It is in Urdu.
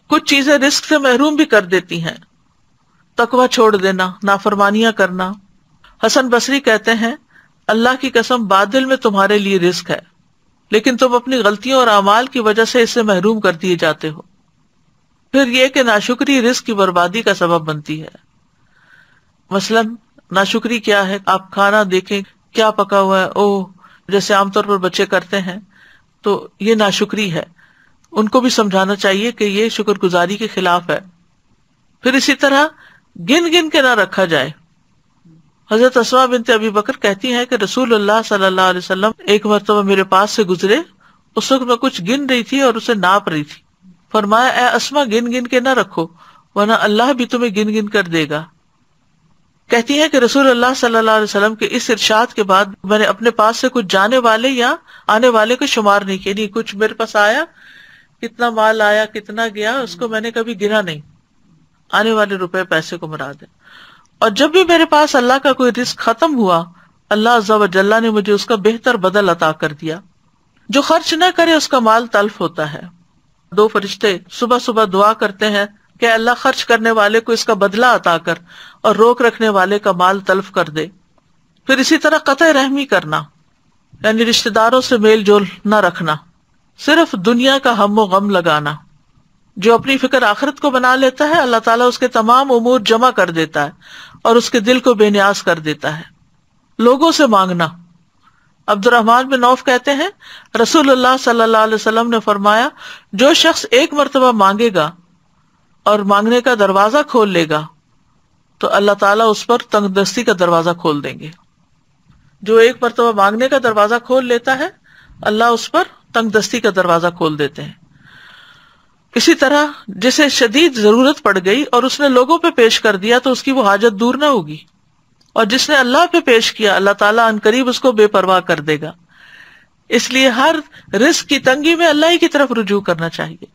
کچھ چیزیں رزق سے محروم بھی کر دیتی ہیں، تقویٰ چھوڑ دینا، نافرمانیاں کرنا۔ حسن بصری کہتے ہیں اللہ کی قسم باطل میں تمہارے لیے رزق ہے، لیکن تم اپنی غلطیوں اور اعمال کی وجہ سے اس سے محروم کر دیے جاتے ہو۔ پھر یہ کہ ناشکری رزق کی بربادی کا سبب بنتی ہے۔ مثلا ناشکری کیا ہے؟ آپ کھانا دیکھیں کیا پکا ہوا ہے، اوہ، جیسے عام طور پر بچے کرتے ہیں، تو یہ ناشکری ہے۔ ان کو بھی سمجھانا چاہیے کہ یہ شکر گزاری کے خلاف ہے۔ پھر اسی طرح گن گن کے نہ رکھا جائے۔ حضرت اسماء بنت ابی بکر کہتی ہیں کہ رسول اللہ صلی اللہ علیہ وسلم ایک مرتبہ میرے پاس سے گزرے، اس وقت میں کچھ گن رہی تھی اور اسے ناپ رہی تھی۔ فرمایا اے اسماء گن گن کے نہ رکھو ورنہ اللہ بھی تمہیں گن گن کر دے گا۔ کہتی ہیں کہ رسول اللہ صلی اللہ علیہ وسلم کے اس ارشاد کے بعد میں نے اپنے پاس سے کچھ جانے والے یا آنے والے کو شمار نہیں کیا، نہیں کچھ میرے پاس آیا، کتنا مال آیا کتنا گیا اس کو میں نے کبھی گنا نہیں، آنے والے روپے پیسے کو مراد ہے۔ اور جب بھی میرے پاس اللہ کا کوئی رزق ختم ہوا، اللہ عز و جل نے مجھے اس کا بہتر بدل عطا کر دیا۔ جو خرچ نہ کرے اس کا مال تلف ہوتا ہے۔ 2 فرشتے صبح صبح دعا کرتے ہیں کہ اللہ خرچ کرنے والے کو اس کا بدلہ عطا کر اور روک رکھنے والے کا مال تلف کر دے۔ پھر اسی طرح قطع رحمی کرنا، یعنی رشتہ داروں سے میل جول نہ رکھنا، صرف دنیا کا ہم و غم لگانا۔ جو اپنی فکر آخرت کو بنا لیتا ہے اللہ تعالیٰ اس کے تمام امور جمع کر دیتا ہے اور اس کے دل کو بے نیاز کر دیتا ہے۔ لوگوں سے مانگنا، عبد الرحمن بن عوف کہتے ہیں رسول اللہ صلی اللہ علیہ وسلم نے فرمایا جو شخص ایک مرتبہ مانگے گا اور مانگنے کا دروازہ کھول لے گا تو اللہ تعالیٰ اس پر تنگ دستی کا دروازہ کھول دیں گے۔ جو ایک مرتبہ مانگنے کا دروازہ کھول لیتا ہے اللہ اس پر تنگ دستی کا دروازہ کھول دیتے ہیں۔ اسی طرح جسے شدید ضرورت پڑ گئی اور اس نے لوگوں پہ پیش کر دیا تو اس کی وہ حاجت دور نہ ہوگی، اور جس نے اللہ پہ پیش کیا اللہ تعالیٰ عنقریب اس کو بے پرواہ کر دے گا۔ اس لیے ہر رزق کی تنگی میں اللہ ہی کی طرف رجوع کرنا چاہیے۔